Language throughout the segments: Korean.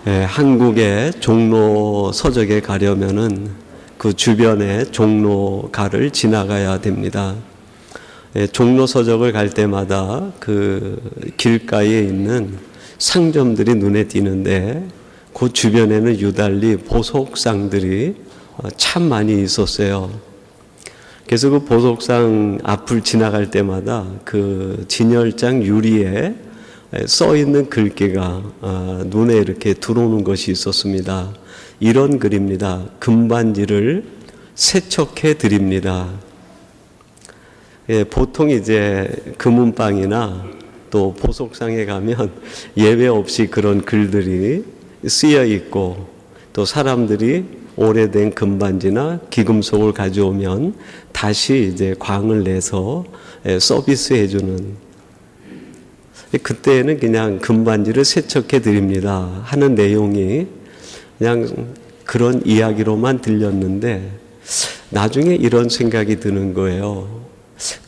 한국의 종로 서적에 가려면은 그 주변에 종로가를 지나가야 됩니다. 종로 서적을 갈 때마다 그 길가에 있는 상점들이 눈에 띄는데 그 주변에는 유달리 보석상들이 참 많이 있었어요. 그래서 그 보석상 앞을 지나갈 때마다 그 진열장 유리에 써 있는 글귀가 눈에 이렇게 들어오는 것이 있었습니다. 이런 글입니다. 금반지를 세척해 드립니다. 보통 이제 금은방이나 또 보석상에 가면 예외 없이 그런 글들이 쓰여 있고, 또 사람들이 오래된 금반지나 기금속을 가져오면 다시 이제 광을 내서 서비스해 주는, 그때는 그냥 금반지를 세척해 드립니다 하는 내용이 그냥 그런 이야기로만 들렸는데, 나중에 이런 생각이 드는 거예요.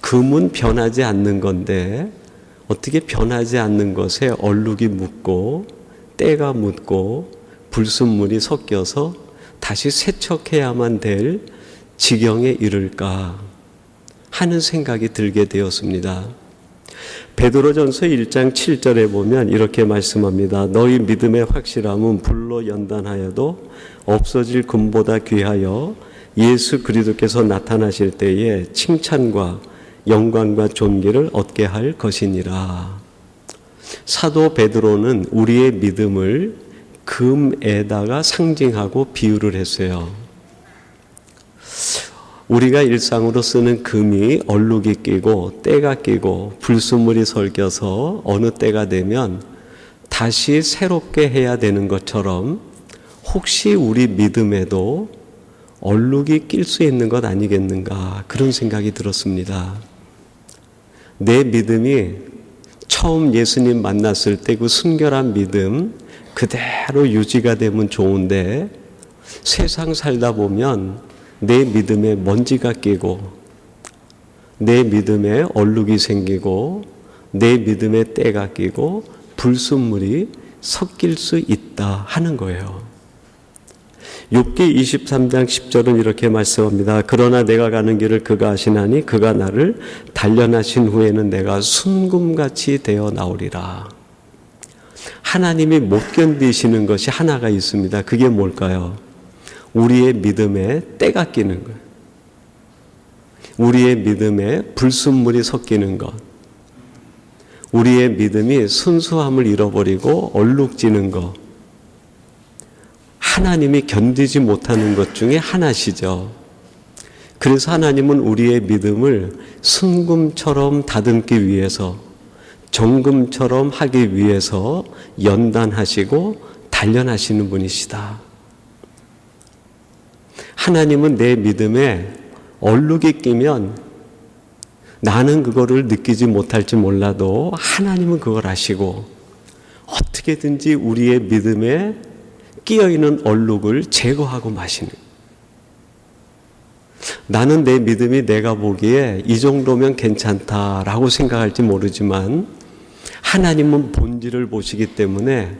금은 변하지 않는 건데 어떻게 변하지 않는 것에 얼룩이 묻고 때가 묻고 불순물이 섞여서 다시 세척해야만 될 지경에 이를까 하는 생각이 들게 되었습니다. 베드로전서 1장 7절에 보면 이렇게 말씀합니다. 너희 믿음의 확실함은 불로 연단하여도 없어질 금보다 귀하여 예수 그리스도께서 나타나실 때에 칭찬과 영광과 존귀를 얻게 할 것이니라. 사도 베드로는 우리의 믿음을 금에다가 상징하고 비유를 했어요. 우리가 일상으로 쓰는 금이 얼룩이 끼고 때가 끼고 불순물이 섞여서 어느 때가 되면 다시 새롭게 해야 되는 것처럼, 혹시 우리 믿음에도 얼룩이 낄 수 있는 것 아니겠는가, 그런 생각이 들었습니다. 내 믿음이 처음 예수님 만났을 때 그 순결한 믿음 그대로 유지가 되면 좋은데, 세상 살다 보면 내 믿음에 먼지가 끼고 내 믿음에 얼룩이 생기고 내 믿음에 때가 끼고 불순물이 섞일 수 있다 하는 거예요. 욥기 23장 10절은 이렇게 말씀합니다. 그러나 내가 가는 길을 그가 아시나니 그가 나를 단련하신 후에는 내가 순금같이 되어 나오리라. 하나님이 못 견디시는 것이 하나가 있습니다. 그게 뭘까요? 우리의 믿음에 때가 끼는 것, 우리의 믿음에 불순물이 섞이는 것, 우리의 믿음이 순수함을 잃어버리고 얼룩지는 것, 하나님이 견디지 못하는 것 중에 하나시죠. 그래서 하나님은 우리의 믿음을 순금처럼 다듬기 위해서, 정금처럼 하기 위해서 연단하시고 단련하시는 분이시다. 하나님은 내 믿음에 얼룩이 끼면 나는 그거를 느끼지 못할지 몰라도 하나님은 그걸 아시고 어떻게든지 우리의 믿음에 끼어있는 얼룩을 제거하고 마시는, 나는 내 믿음이 내가 보기에 이 정도면 괜찮다라고 생각할지 모르지만 하나님은 본질을 보시기 때문에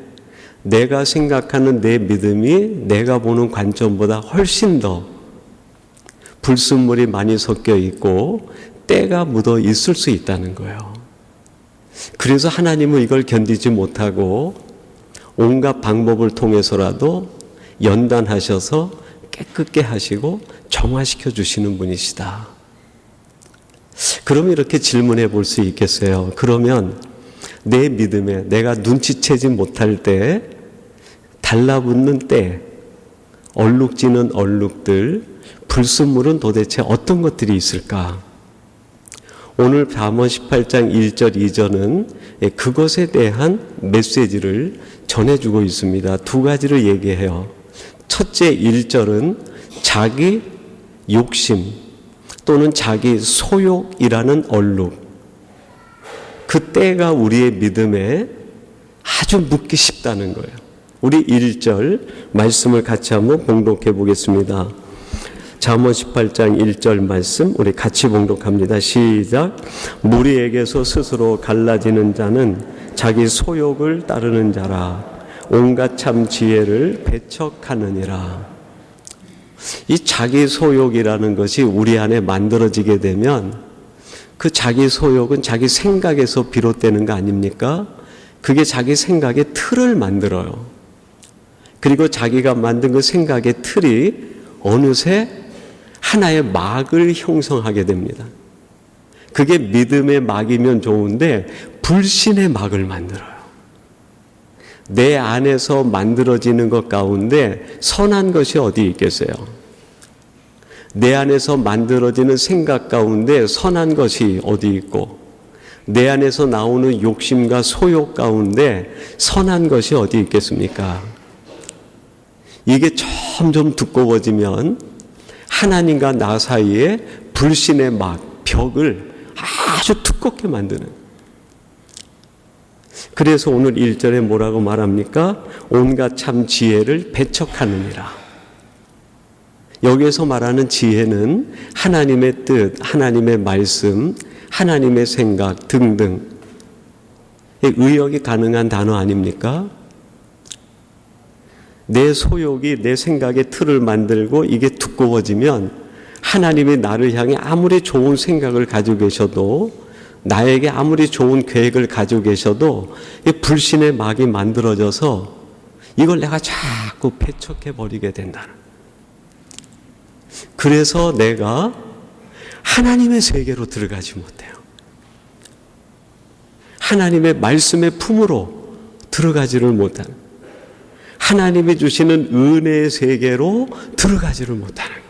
내가 생각하는 내 믿음이 내가 보는 관점보다 훨씬 더 불순물이 많이 섞여 있고 때가 묻어 있을 수 있다는 거예요. 그래서 하나님은 이걸 견디지 못하고 온갖 방법을 통해서라도 연단하셔서 깨끗게 하시고 정화시켜 주시는 분이시다. 그럼 이렇게 질문해 볼 수 있겠어요. 그러면 내 믿음에 내가 눈치채지 못할 때 달라붙는 때, 얼룩지는 얼룩들, 불순물은 도대체 어떤 것들이 있을까? 오늘 잠언 18장 1절 2절은 그것에 대한 메시지를 전해주고 있습니다. 두 가지를 얘기해요. 첫째 1절은 자기 욕심 또는 자기 소욕이라는 얼룩, 그 때가 우리의 믿음에 아주 묻기 쉽다는 거예요. 우리 1절 말씀을 같이 한번 봉독해 보겠습니다. 잠언 18장 1절 말씀 우리 같이 봉독합니다. 시작. 무리에게서 스스로 갈라지는 자는 자기 소욕을 따르는 자라. 온갖 참 지혜를 배척하느니라. 이 자기 소욕이라는 것이 우리 안에 만들어지게 되면 그 자기 소욕은 자기 생각에서 비롯되는 거 아닙니까? 그게 자기 생각의 틀을 만들어요. 그리고 자기가 만든 그 생각의 틀이 어느새 하나의 막을 형성하게 됩니다. 그게 믿음의 막이면 좋은데 불신의 막을 만들어요. 내 안에서 만들어지는 것 가운데 선한 것이 어디 있겠어요? 내 안에서 만들어지는 생각 가운데 선한 것이 어디 있고, 내 안에서 나오는 욕심과 소욕 가운데 선한 것이 어디 있겠습니까? 이게 점점 두꺼워지면 하나님과 나 사이에 불신의 막, 벽을 아주 두껍게 만드는. 그래서 오늘 1절에 뭐라고 말합니까? 온갖 참 지혜를 배척하느니라. 여기에서 말하는 지혜는 하나님의 뜻, 하나님의 말씀, 하나님의 생각 등등 의역이 가능한 단어 아닙니까? 내 소욕이 내 생각의 틀을 만들고 이게 두꺼워지면 하나님이 나를 향해 아무리 좋은 생각을 가지고 계셔도, 나에게 아무리 좋은 계획을 가지고 계셔도 이 불신의 막이 만들어져서 이걸 내가 자꾸 배척해버리게 된다는. 그래서 내가 하나님의 세계로 들어가지 못해요. 하나님의 말씀의 품으로 들어가지를 못하는, 하나님이 주시는 은혜의 세계로 들어가지를 못하는 거예요.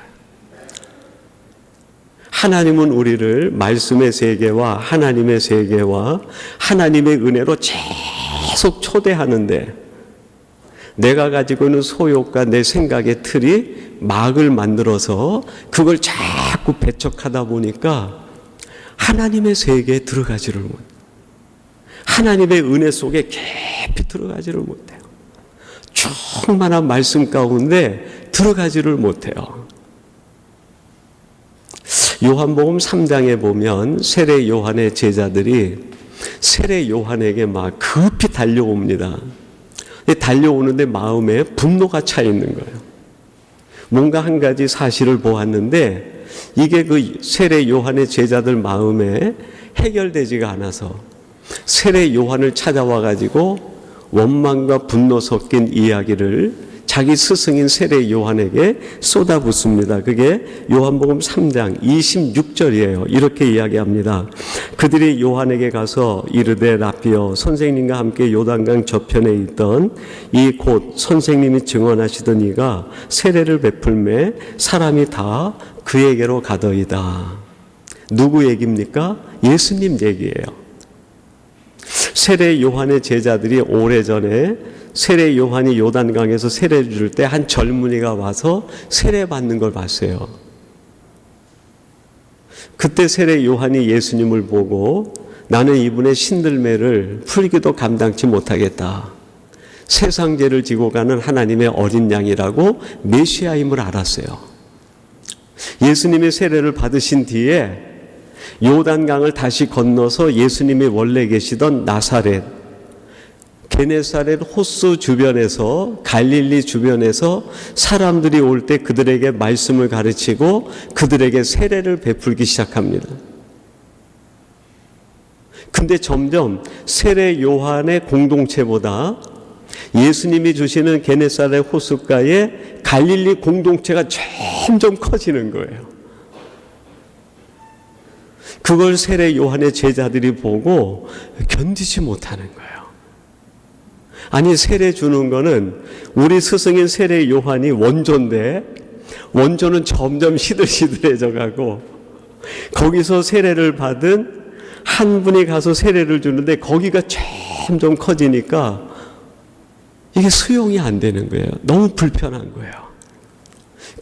하나님은 우리를 말씀의 세계와 하나님의 세계와 하나님의 은혜로 계속 초대하는데, 내가 가지고 있는 소욕과 내 생각의 틀이 막을 만들어서 그걸 자꾸 배척하다 보니까 하나님의 세계에 들어가지를 못해요. 하나님의 은혜 속에 깊이 들어가지를 못해요. 충만한 말씀 가운데 들어가지를 못해요. 요한복음 3장에 보면 세례 요한의 제자들이 세례 요한에게 막 급히 달려옵니다. 달려오는데 마음에 분노가 차 있는 거예요. 뭔가 한 가지 사실을 보았는데 이게 그 세례 요한의 제자들 마음에 해결되지가 않아서 세례 요한을 찾아와 가지고 원망과 분노 섞인 이야기를 자기 스승인 세례 요한에게 쏟아붓습니다. 그게 요한복음 3장 26절이에요. 이렇게 이야기합니다. 그들이 요한에게 가서 이르되 라피여, 선생님과 함께 요단강 저편에 있던 이 곧 선생님이 증언하시던 이가 세례를 베풀매 사람이 다 그에게로 가더이다. 누구 얘기입니까? 예수님 얘기예요. 세례 요한의 제자들이 오래전에 세례 요한이 요단강에서 세례를 줄 때 한 젊은이가 와서 세례 받는 걸 봤어요. 그때 세례 요한이 예수님을 보고 나는 이분의 신들매를 풀기도 감당치 못하겠다. 세상 죄를 지고 가는 하나님의 어린 양이라고 메시아임을 알았어요. 예수님의 세례를 받으신 뒤에 요단강을 다시 건너서 예수님이 원래 계시던 나사렛, 게네사렛 호수 주변에서, 갈릴리 주변에서 사람들이 올 때 그들에게 말씀을 가르치고 그들에게 세례를 베풀기 시작합니다. 근데 점점 세례 요한의 공동체보다 예수님이 주시는 게네사렛 호숫가의 갈릴리 공동체가 점점 커지는 거예요. 그걸 세례 요한의 제자들이 보고 견디지 못하는 거예요. 아니, 세례 주는 거는 우리 스승인 세례 요한이 원조인데 원조는 점점 시들시들해져 가고 거기서 세례를 받은 한 분이 가서 세례를 주는데 거기가 점점 커지니까 이게 수용이 안 되는 거예요. 너무 불편한 거예요.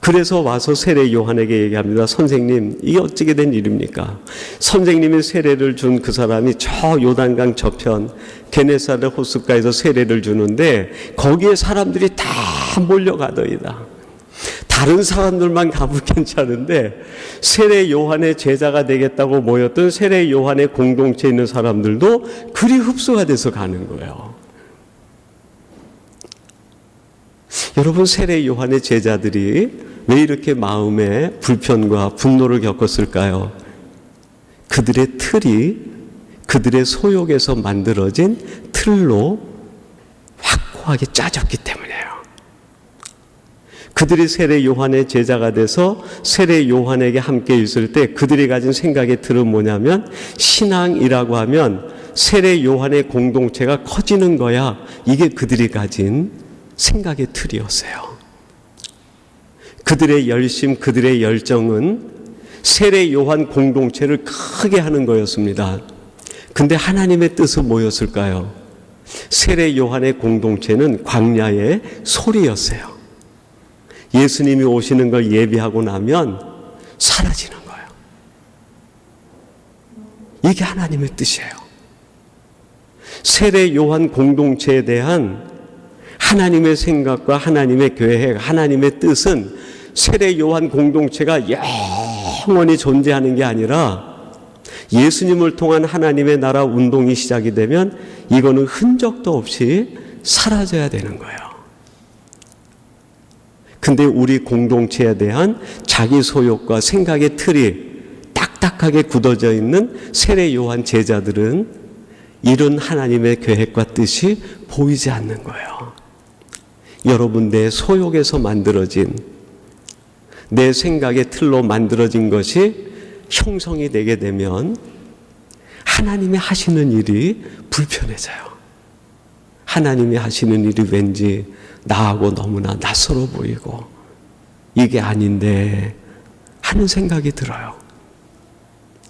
그래서 와서 세례 요한에게 얘기합니다. 선생님, 이게 어찌게 된 일입니까? 선생님이 세례를 준 그 사람이 저 요단강 저편 게네사렛 호숫가에서 세례를 주는데 거기에 사람들이 다 몰려가더이다. 다른 사람들만 가면 괜찮은데 세례 요한의 제자가 되겠다고 모였던 세례 요한의 공동체에 있는 사람들도 그리 흡수가 돼서 가는 거예요. 여러분, 세례 요한의 제자들이 왜 이렇게 마음에 불편과 분노를 겪었을까요? 그들의 틀이 그들의 소욕에서 만들어진 틀로 확고하게 짜졌기 때문이에요. 그들이 세례 요한의 제자가 돼서 세례 요한에게 함께 있을 때 그들이 가진 생각의 틀은 뭐냐면, 신앙이라고 하면 세례 요한의 공동체가 커지는 거야. 이게 그들이 가진 생각의 틀이었어요. 그들의 열심, 그들의 열정은 세례 요한 공동체를 크게 하는 거였습니다. 근데 하나님의 뜻은 뭐였을까요? 세례 요한의 공동체는 광야의 소리였어요. 예수님이 오시는 걸 예비하고 나면 사라지는 거예요. 이게 하나님의 뜻이에요. 세례 요한 공동체에 대한 하나님의 생각과 하나님의 계획, 하나님의 뜻은 세례 요한 공동체가 영원히 존재하는 게 아니라 예수님을 통한 하나님의 나라 운동이 시작이 되면 이거는 흔적도 없이 사라져야 되는 거예요. 근데 우리 공동체에 대한 자기 소욕과 생각의 틀이 딱딱하게 굳어져 있는 세례 요한 제자들은 이런 하나님의 계획과 뜻이 보이지 않는 거예요. 여러분, 내 소욕에서 만들어진, 내 생각의 틀로 만들어진 것이 형성이 되게 되면 하나님이 하시는 일이 불편해져요. 하나님이 하시는 일이 왠지 나하고 너무나 낯설어 보이고 이게 아닌데 하는 생각이 들어요.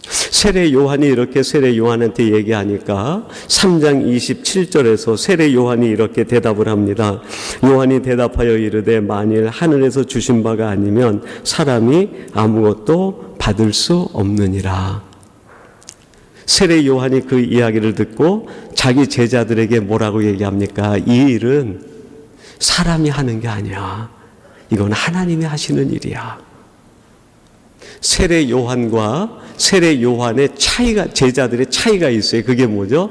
세례 요한이 이렇게 세례 요한한테 얘기하니까 3장 27절에서 세례 요한이 이렇게 대답을 합니다. 요한이 대답하여 이르되 만일 하늘에서 주신 바가 아니면 사람이 아무것도 받을 수 없느니라. 세례 요한이 그 이야기를 듣고 자기 제자들에게 뭐라고 얘기합니까? 이 일은 사람이 하는 게 아니야. 이건 하나님이 하시는 일이야. 세례 요한과 세례 요한의 차이가, 제자들의 차이가 있어요. 그게 뭐죠?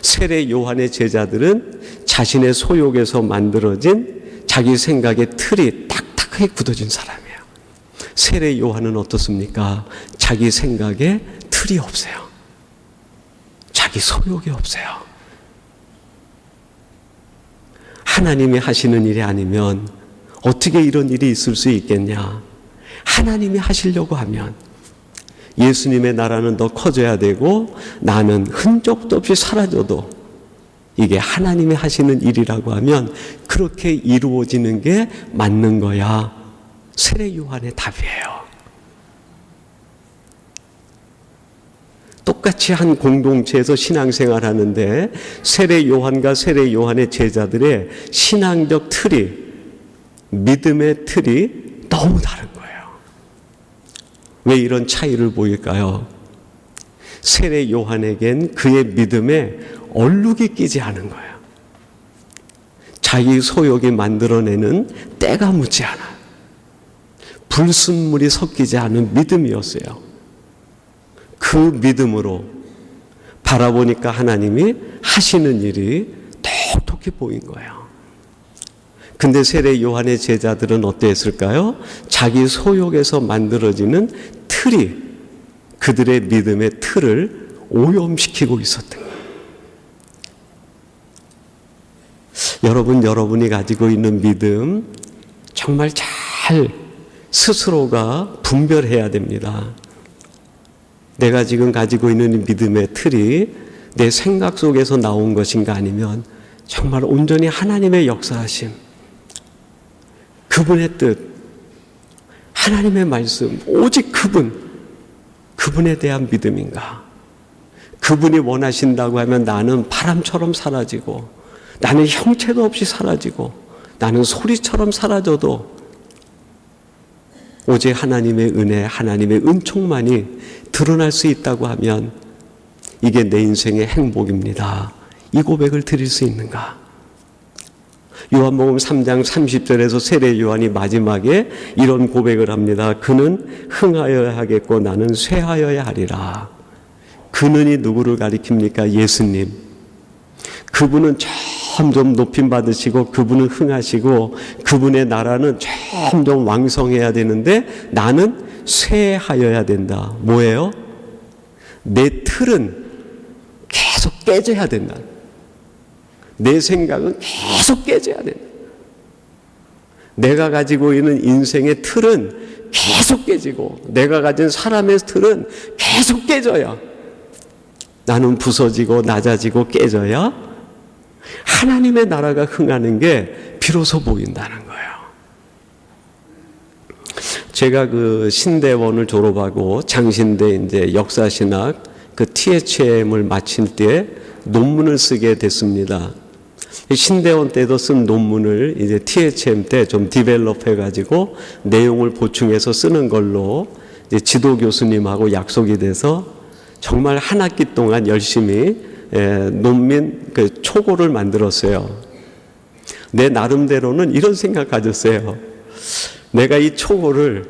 세례 요한의 제자들은 자신의 소욕에서 만들어진 자기 생각의 틀이 딱딱하게 굳어진 사람이에요. 세례 요한은 어떻습니까? 자기 생각에 틀이 없어요. 자기 소욕이 없어요. 하나님이 하시는 일이 아니면 어떻게 이런 일이 있을 수 있겠냐? 하나님이 하시려고 하면 예수님의 나라는 더 커져야 되고 나는 흔적도 없이 사라져도 이게 하나님이 하시는 일이라고 하면 그렇게 이루어지는 게 맞는 거야. 세례 요한의 답이에요. 똑같이 한 공동체에서 신앙생활 하는데 세례 요한과 세례 요한의 제자들의 신앙적 틀이, 믿음의 틀이 너무 다른 거예요. 왜 이런 차이를 보일까요? 세례 요한에겐 그의 믿음에 얼룩이 끼지 않은 거예요. 자기 소욕이 만들어내는 때가 묻지 않아. 불순물이 섞이지 않은 믿음이었어요. 그 믿음으로 바라보니까 하나님이 하시는 일이 톡톡히 보인 거예요. 근데 세례 요한의 제자들은 어땠을까요? 자기 소욕에서 만들어지는 틀이 그들의 믿음의 틀을 오염시키고 있었던 거예요. 여러분이 가지고 있는 믿음 정말 잘 스스로가 분별해야 됩니다. 내가 지금 가지고 있는 이 믿음의 틀이 내 생각 속에서 나온 것인가 아니면 정말 온전히 하나님의 역사하심, 그분의 뜻, 하나님의 말씀, 오직 그분에 대한 믿음인가? 그분이 원하신다고 하면 나는 바람처럼 사라지고 나는 형체도 없이 사라지고 나는 소리처럼 사라져도 오직 하나님의 은혜, 하나님의 은총만이 드러날 수 있다고 하면 이게 내 인생의 행복입니다. 이 고백을 드릴 수 있는가? 요한복음 3장 30절에서 세례 요한이 마지막에 이런 고백을 합니다. 그는 흥하여야 하겠고 나는 쇠하여야 하리라. 그는이 누구를 가리킵니까? 예수님. 그분은 저 점점 높임 받으시고 그분은 흥하시고 그분의 나라는 점점 왕성해야 되는데 나는 쇠하여야 된다. 뭐예요? 내 틀은 계속 깨져야 된다. 내 생각은 계속 깨져야 된다. 내가 가지고 있는 인생의 틀은 계속 깨지고 내가 가진 사람의 틀은 계속 깨져야 나는 부서지고 낮아지고 깨져야 하나님의 나라가 흥하는 게 비로소 보인다는 거예요. 제가 그 신대원을 졸업하고 장신대 이제 역사신학 그 THM을 마칠 때 논문을 쓰게 됐습니다. 신대원 때도 쓴 논문을 이제 THM 때 좀 디벨롭 해가지고 내용을 보충해서 쓰는 걸로 이제 지도 교수님하고 약속이 돼서 정말 한 학기 동안 열심히 논문 그 초고를 만들었어요. 내 나름대로는 이런 생각 가졌어요. 내가 이 초고를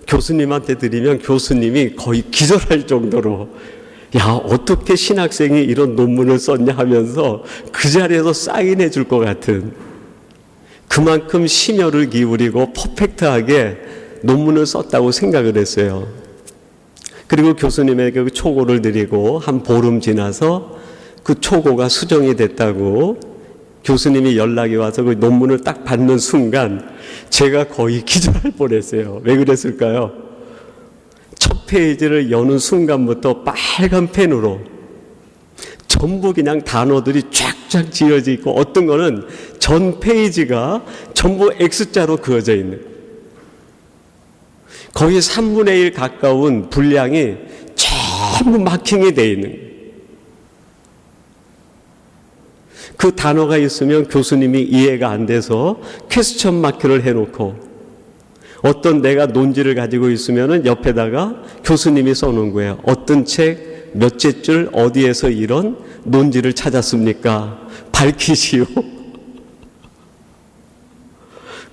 교수님한테 드리면 교수님이 거의 기절할 정도로 야, 어떻게 신학생이 이런 논문을 썼냐 하면서 그 자리에서 사인해 줄 것 같은 그만큼 심혈을 기울이고 퍼펙트하게 논문을 썼다고 생각을 했어요. 그리고 교수님에게 그 초고를 드리고 한 보름 지나서 그 초고가 수정이 됐다고 교수님이 연락이 와서 그 논문을 딱 받는 순간 제가 거의 기절할 뻔했어요. 왜 그랬을까요? 첫 페이지를 여는 순간부터 빨간 펜으로 전부 그냥 단어들이 쫙쫙 지어져 있고 어떤 거는 전 페이지가 전부 X자로 그어져 있는 거의 3분의 1 가까운 분량이 전부 마킹이 되어 있는 그 단어가 있으면 교수님이 이해가 안 돼서 퀘스천 마크를 해놓고 어떤 내가 논지를 가지고 있으면 옆에다가 교수님이 써놓은 거예요. 어떤 책 몇째 줄 어디에서 이런 논지를 찾았습니까? 밝히시오.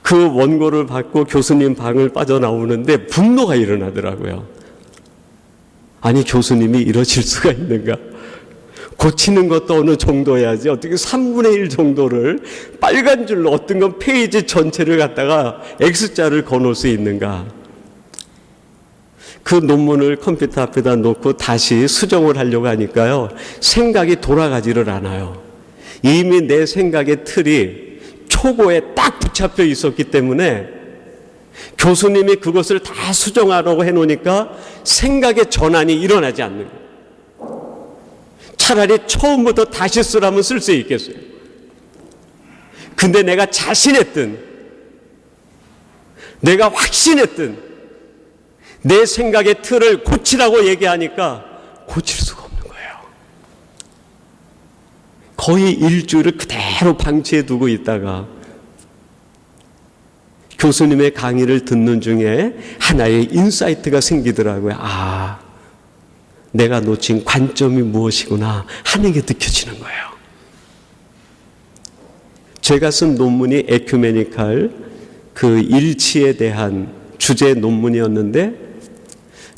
그 원고를 받고 교수님 방을 빠져나오는데 분노가 일어나더라고요. 아니 교수님이 이러실 수가 있는가? 고치는 것도 어느 정도 해야지 어떻게 3분의 1 정도를 빨간 줄로 어떤 건 페이지 전체를 갖다가 X자를 거놓을 수 있는가? 그 논문을 컴퓨터 앞에다 놓고 다시 수정을 하려고 하니까요 생각이 돌아가지를 않아요. 이미 내 생각의 틀이 초고에 딱 붙잡혀 있었기 때문에 교수님이 그것을 다 수정하라고 해놓으니까 생각의 전환이 일어나지 않는 거예요. 차라리 처음부터 다시 쓰라면 쓸 수 있겠어요. 근데 내가 자신했든 내가 확신했든 내 생각의 틀을 고치라고 얘기하니까 고칠 수가 없는 거예요. 거의 일주일을 그대로 방치해 두고 있다가 교수님의 강의를 듣는 중에 하나의 인사이트가 생기더라고요. 아, 내가 놓친 관점이 무엇이구나 하는 게 느껴지는 거예요. 제가 쓴 논문이 에큐메니칼 그 일치에 대한 주제 논문이었는데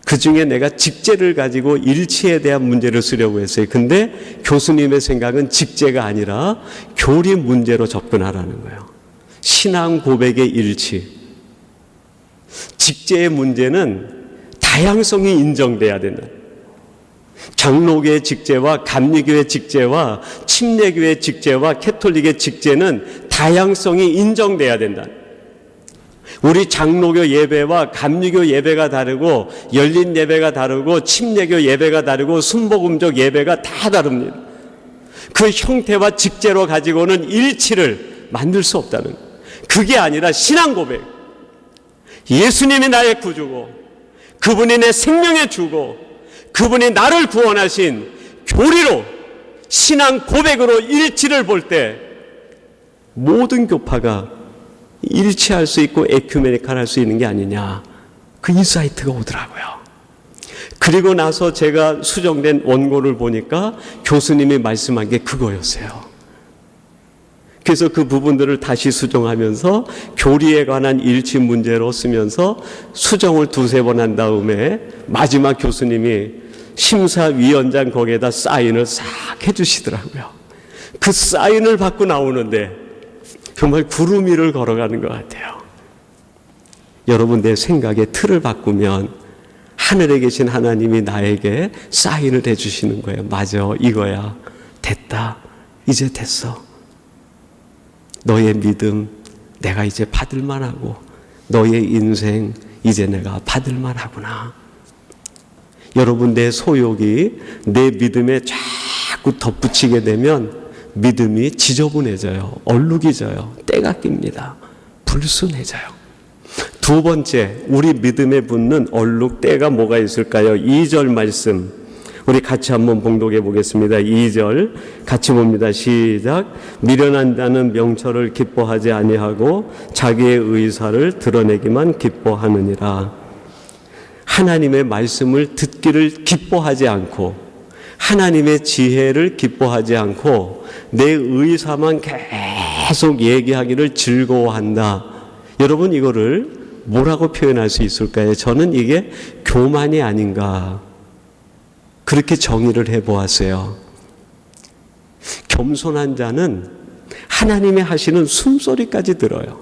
그 중에 내가 직제를 가지고 일치에 대한 문제를 쓰려고 했어요. 근데 교수님의 생각은 직제가 아니라 교리 문제로 접근하라는 거예요. 신앙 고백의 일치. 직제의 문제는 다양성이 인정돼야 된다. 장로교의 직제와 감리교의 직제와 침례교의 직제와 캐톨릭의 직제는 다양성이 인정돼야 된다. 우리 장로교 예배와 감리교 예배가 다르고 열린 예배가 다르고 침례교 예배가 다르고 순복음적 예배가 다 다릅니다. 그 형태와 직제로 가지고는 일치를 만들 수 없다는 거예요. 그게 아니라 신앙 고백. 예수님이 나의 구주고 그분이 내 생명의 주고 그분이 나를 구원하신 교리로 신앙 고백으로 일치를 볼 때 모든 교파가 일치할 수 있고 에큐메니칼 할 수 있는 게 아니냐, 그 인사이트가 오더라고요. 그리고 나서 제가 수정된 원고를 보니까 교수님이 말씀한 게 그거였어요. 그래서 그 부분들을 다시 수정하면서 교리에 관한 일치 문제로 쓰면서 수정을 두세 번 한 다음에 마지막 교수님이 심사위원장 거기에다 사인을 싹 해주시더라고요. 그 사인을 받고 나오는데 정말 구름 위를 걸어가는 것 같아요. 여러분, 내 생각의 틀을 바꾸면 하늘에 계신 하나님이 나에게 사인을 해주시는 거예요. 맞아, 이거야. 됐다. 이제 됐어. 너의 믿음 내가 이제 받을 만하고, 너의 인생 이제 내가 받을 만하구나. 여러분, 내 소욕이 내 믿음에 자꾸 덧붙이게 되면 믿음이 지저분해져요. 얼룩이져요. 때가 낍니다. 불순해져요. 두 번째, 우리 믿음에 붙는 얼룩, 때가 뭐가 있을까요? 2절 말씀 우리 같이 한번 봉독해 보겠습니다. 2절 같이 봅니다. 시작. 미련한 자는 명철을 기뻐하지 아니하고 자기의 의사를 드러내기만 기뻐하느니라. 하나님의 말씀을 듣기를 기뻐하지 않고, 하나님의 지혜를 기뻐하지 않고 내 의사만 계속 얘기하기를 즐거워한다. 여러분, 이거를 뭐라고 표현할 수 있을까요? 저는 이게 교만이 아닌가, 그렇게 정의를 해보았어요. 겸손한 자는 하나님이 하시는 숨소리까지 들어요.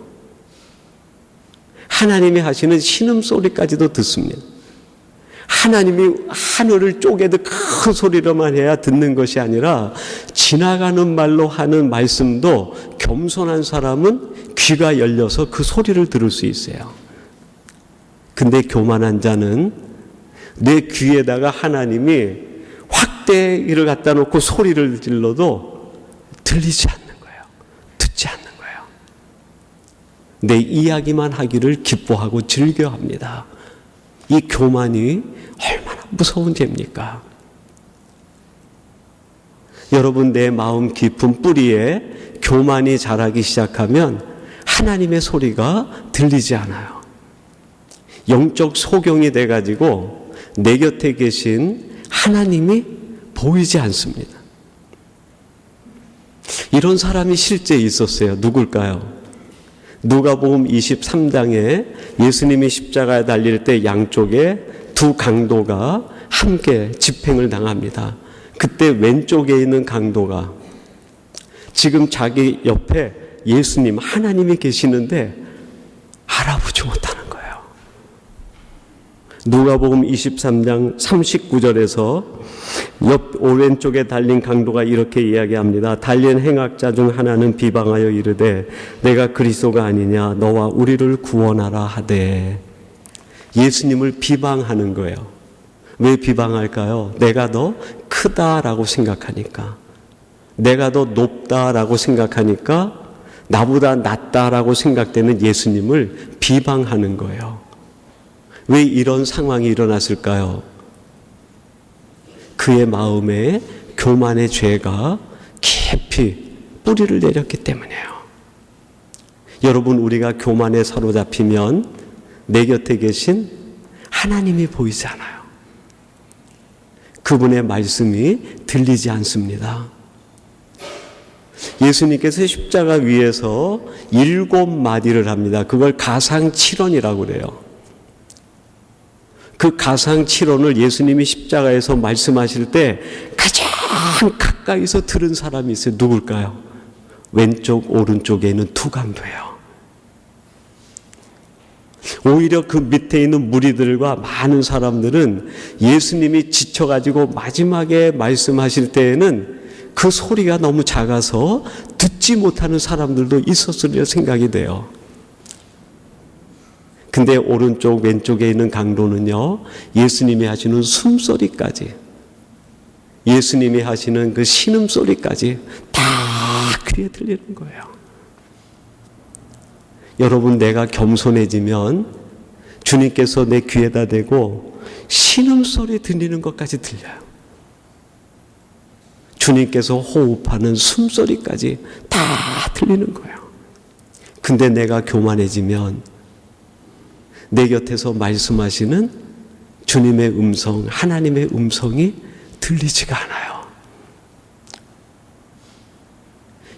하나님이 하시는 신음소리까지도 듣습니다. 하나님이 하늘을 쪼개듯 큰 소리로만 해야 듣는 것이 아니라 지나가는 말로 하는 말씀도 겸손한 사람은 귀가 열려서 그 소리를 들을 수 있어요. 근데 교만한 자는 내 귀에다가 하나님이 확대기를 갖다 놓고 소리를 질러도 들리지 않는 거예요. 듣지 않는 거예요. 내 이야기만 하기를 기뻐하고 즐겨합니다. 이 교만이 얼마나 무서운 죄입니까? 여러분, 내 마음 깊은 뿌리에 교만이 자라기 시작하면 하나님의 소리가 들리지 않아요. 영적 소경이 돼가지고 내 곁에 계신 하나님이 보이지 않습니다. 이런 사람이 실제 있었어요. 누굴까요? 누가복음 23장에 예수님이 십자가에 달릴 때 양쪽에 두 강도가 함께 집행을 당합니다. 그때 왼쪽에 있는 강도가 지금 자기 옆에 예수님, 하나님이 계시는데 알아보지 못하는 거예요. 누가복음 23장 39절에서 옆 오른쪽에 달린 강도가 이렇게 이야기합니다. 달린 행악자 중 하나는 비방하여 이르되 내가 그리스도가 아니냐, 너와 우리를 구원하라 하되. 예수님을 비방하는 거예요. 왜 비방할까요? 내가 더 크다라고 생각하니까, 내가 더 높다라고 생각하니까, 나보다 낫다라고 생각되는 예수님을 비방하는 거예요. 왜 이런 상황이 일어났을까요? 그의 마음에 교만의 죄가 깊이 뿌리를 내렸기 때문이에요. 여러분, 우리가 교만에 사로잡히면 내 곁에 계신 하나님이 보이지 않아요. 그분의 말씀이 들리지 않습니다. 예수님께서 십자가 위에서 7마디를 합니다. 그걸 가상칠언이라고 그래요. 그 가상칠언을 예수님이 십자가에서 말씀하실 때 가장 가까이서 들은 사람이 있어요. 누굴까요? 왼쪽 오른쪽에 있는 두 강도예요. 오히려 그 밑에 있는 무리들과 많은 사람들은 예수님이 지쳐가지고 마지막에 말씀하실 때에는 그 소리가 너무 작아서 듣지 못하는 사람들도 있었으리라 생각이 돼요. 근데 오른쪽 왼쪽에 있는 강도는요, 예수님이 하시는 숨소리까지, 예수님이 하시는 그 신음소리까지 다 귀에 들리는 거예요. 여러분, 내가 겸손해지면 주님께서 내 귀에다 대고 신음소리 들리는 것까지 들려요. 주님께서 호흡하는 숨소리까지 다 들리는 거예요. 근데 내가 교만해지면 내 곁에서 말씀하시는 주님의 음성, 하나님의 음성이 들리지가 않아요.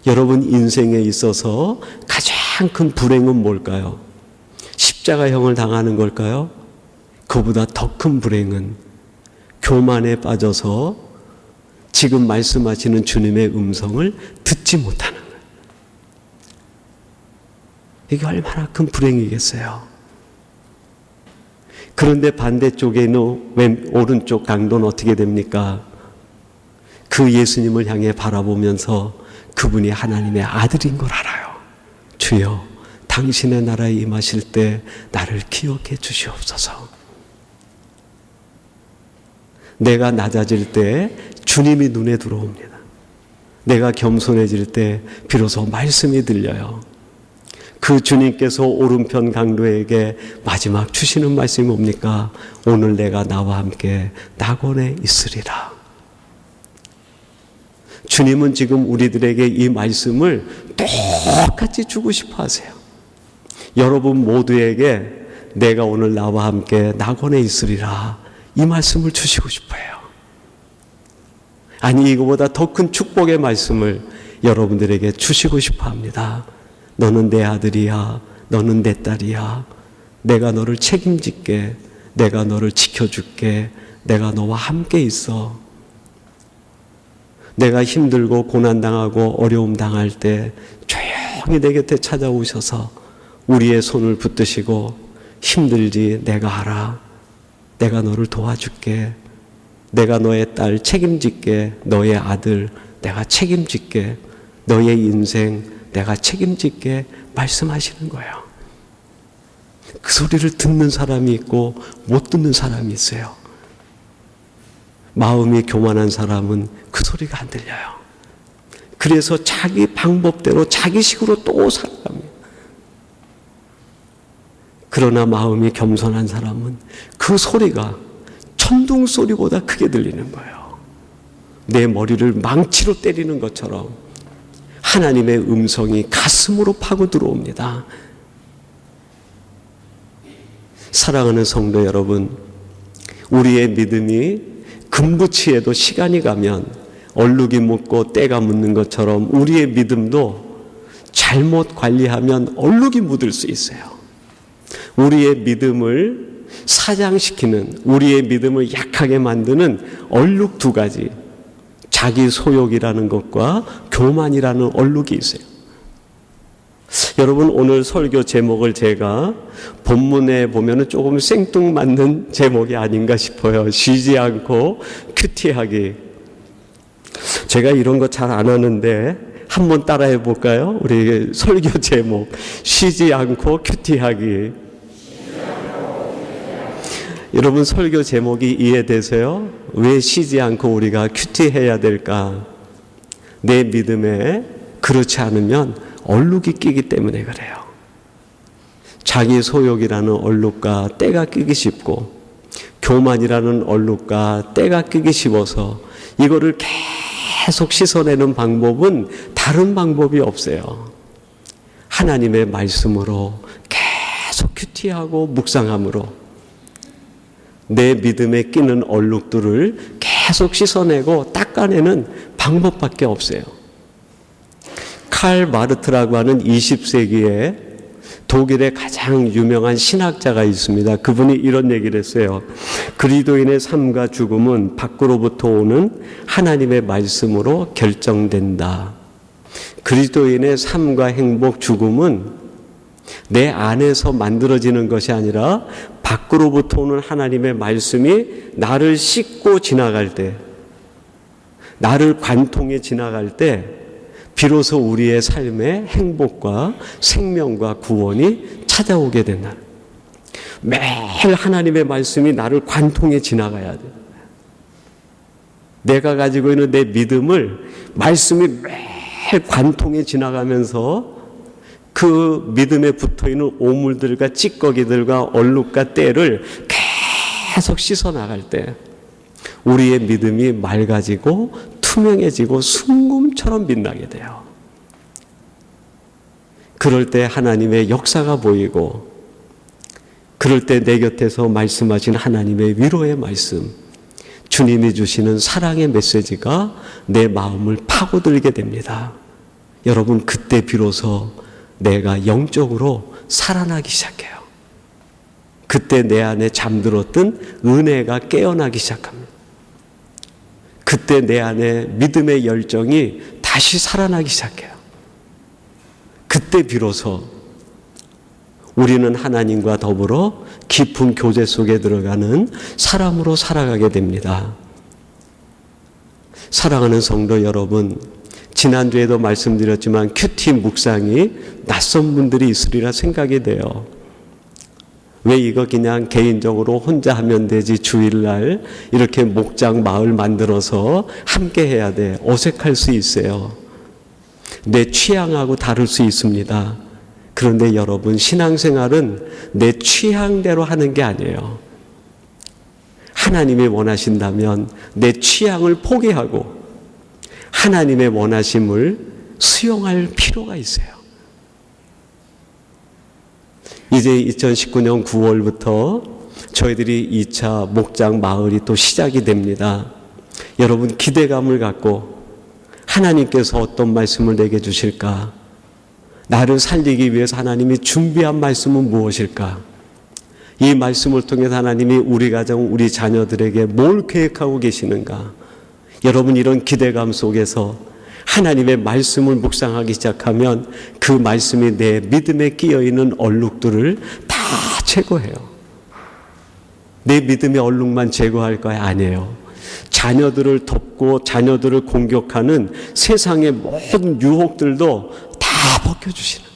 여러분, 인생에 있어서 가장 큰 불행은 뭘까요? 십자가형을 당하는 걸까요? 그보다 더 큰 불행은 교만에 빠져서 지금 말씀하시는 주님의 음성을 듣지 못하는 거예요. 이게 얼마나 큰 불행이겠어요. 그런데 반대쪽에 있는 오른쪽 강도는 어떻게 됩니까? 그 예수님을 향해 바라보면서 그분이 하나님의 아들인 걸 알아요. 주여, 당신의 나라에 임하실 때 나를 기억해 주시옵소서. 내가 낮아질 때 주님이 눈에 들어옵니다. 내가 겸손해질 때 비로소 말씀이 들려요. 그 주님께서 오른편 강도에게 마지막 주시는 말씀이 뭡니까? 오늘 내가 나와 함께 낙원에 있으리라. 주님은 지금 우리들에게 이 말씀을 똑같이 주고 싶어 하세요. 여러분 모두에게 내가 오늘 나와 함께 낙원에 있으리라, 이 말씀을 주시고 싶어요. 아니, 이거보다 더 큰 축복의 말씀을 여러분들에게 주시고 싶어 합니다. 너는 내 아들이야. 너는 내 딸이야. 내가 너를 책임질게. 내가 너를 지켜줄게. 내가 너와 함께 있어. 내가 힘들고 고난당하고 어려움 당할 때 조용히 내 곁에 찾아오셔서 우리의 손을 붙드시고 힘들지 내가 알아. 내가 너를 도와줄게. 내가 너의 딸 책임질게. 너의 아들 내가 책임질게. 너의 인생 내가 책임질게 말씀하시는 거예요. 그 소리를 듣는 사람이 있고 못 듣는 사람이 있어요. 마음이 교만한 사람은 그 소리가 안 들려요. 그래서 자기 방법대로 자기식으로 또 살아갑니다. 그러나 마음이 겸손한 사람은 그 소리가 천둥 소리보다 크게 들리는 거예요. 내 머리를 망치로 때리는 것처럼 하나님의 음성이 가슴으로 파고 들어옵니다. 사랑하는 성도 여러분, 우리의 믿음이 금부치에도 시간이 가면 얼룩이 묻고 때가 묻는 것처럼 우리의 믿음도 잘못 관리하면 얼룩이 묻을 수 있어요. 우리의 믿음을 사장시키는, 우리의 믿음을 약하게 만드는 얼룩 두 가지, 자기 소욕이라는 것과 교만이라는 얼룩이 있어요. 여러분, 오늘 설교 제목을 제가 본문에 보면은 조금 생뚱맞는 제목이 아닌가 싶어요. 쉬지 않고 큐티하기. 제가 이런 거 잘 안 하는데 한번 따라해 볼까요? 우리 설교 제목, 쉬지 않고 큐티하기. 여러분, 설교 제목이 이해되세요? 왜 쉬지 않고 우리가 큐티해야 될까? 내 믿음에 그렇지 않으면 얼룩이 끼기 때문에 그래요. 자기 소욕이라는 얼룩과 때가 끼기 쉽고 교만이라는 얼룩과 때가 끼기 쉽어서 이거를 계속 씻어내는 방법은 다른 방법이 없어요. 하나님의 말씀으로 계속 큐티하고 묵상함으로 내 믿음에 끼는 얼룩들을 계속 씻어내고 닦아내는 방법밖에 없어요. 칼 마르트라고 하는 20세기에 독일의 가장 유명한 신학자가 있습니다. 그분이 이런 얘기를 했어요. 그리스도인의 삶과 죽음은 밖으로부터 오는 하나님의 말씀으로 결정된다. 그리스도인의 삶과 행복, 죽음은 내 안에서 만들어지는 것이 아니라 밖으로부터 오는 하나님의 말씀이 나를 씻고 지나갈 때, 나를 관통해 지나갈 때 비로소 우리의 삶에 행복과 생명과 구원이 찾아오게 된다. 매일 하나님의 말씀이 나를 관통해 지나가야 돼. 내가 가지고 있는 내 믿음을 말씀이 매일 관통해 지나가면서 그 믿음에 붙어있는 오물들과 찌꺼기들과 얼룩과 때를 계속 씻어나갈 때 우리의 믿음이 맑아지고 투명해지고 순금처럼 빛나게 돼요. 그럴 때 하나님의 역사가 보이고, 그럴 때 내 곁에서 말씀하신 하나님의 위로의 말씀, 주님이 주시는 사랑의 메시지가 내 마음을 파고들게 됩니다. 여러분, 그때 비로소 내가 영적으로 살아나기 시작해요. 그때 내 안에 잠들었던 은혜가 깨어나기 시작합니다. 그때 내 안에 믿음의 열정이 다시 살아나기 시작해요. 그때 비로소 우리는 하나님과 더불어 깊은 교제 속에 들어가는 사람으로 살아가게 됩니다. 사랑하는 성도 여러분, 지난주에도 말씀드렸지만 큐티 묵상이 낯선 분들이 있으리라 생각이 돼요. 왜 이거 그냥 개인적으로 혼자 하면 되지, 주일날 이렇게 목장 마을 만들어서 함께 해야 돼, 어색할 수 있어요. 내 취향하고 다를 수 있습니다. 그런데 여러분, 신앙생활은 내 취향대로 하는 게 아니에요. 하나님이 원하신다면 내 취향을 포기하고 하나님의 원하심을 수용할 필요가 있어요. 이제 2019년 9월부터 저희들이 2차 목장 마을이 또 시작이 됩니다. 여러분, 기대감을 갖고 하나님께서 어떤 말씀을 내게 주실까? 나를 살리기 위해서 하나님이 준비한 말씀은 무엇일까? 이 말씀을 통해서 하나님이 우리 가정, 우리 자녀들에게 뭘 계획하고 계시는가? 여러분, 이런 기대감 속에서 하나님의 말씀을 묵상하기 시작하면 그 말씀이 내 믿음에 끼어있는 얼룩들을 다 제거해요. 내 믿음의 얼룩만 제거할 거야? 아니에요. 자녀들을 덮고 자녀들을 공격하는 세상의 모든 유혹들도 다 벗겨주시는,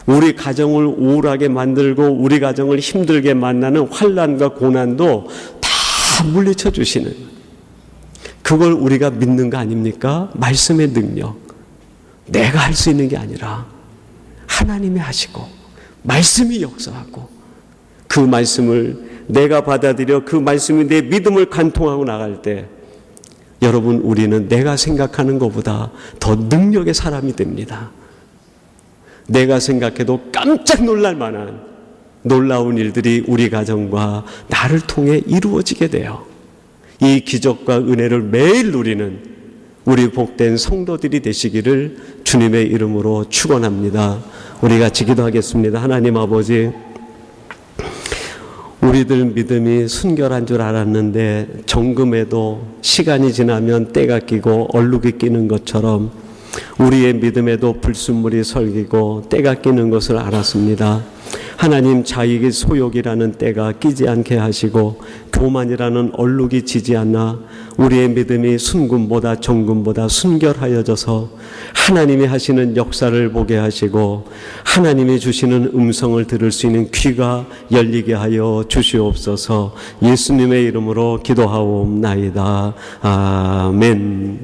우리 가정을 우울하게 만들고 우리 가정을 힘들게 만나는 환난과 고난도 다 물리쳐 주시는, 그걸 우리가 믿는 거 아닙니까? 말씀의 능력. 내가 할 수 있는 게 아니라 하나님이 하시고 말씀이 역사하고 그 말씀을 내가 받아들여 그 말씀이 내 믿음을 관통하고 나갈 때 여러분, 우리는 내가 생각하는 것보다 더 능력의 사람이 됩니다. 내가 생각해도 깜짝 놀랄 만한 놀라운 일들이 우리 가정과 나를 통해 이루어지게 돼요. 이 기적과 은혜를 매일 누리는 우리 복된 성도들이 되시기를 주님의 이름으로 축원합니다. 우리 같이 기도하겠습니다. 하나님 아버지, 우리들 믿음이 순결한 줄 알았는데 정금에도 시간이 지나면 때가 끼고 얼룩이 끼는 것처럼 우리의 믿음에도 불순물이 설기고 때가 끼는 것을 알았습니다. 하나님, 자익이 소욕이라는 때가 끼지 않게 하시고 교만이라는 얼룩이 지지 않나 우리의 믿음이 순금보다 정금보다 순결하여져서 하나님이 하시는 역사를 보게 하시고 하나님이 주시는 음성을 들을 수 있는 귀가 열리게 하여 주시옵소서. 예수님의 이름으로 기도하옵나이다. 아멘.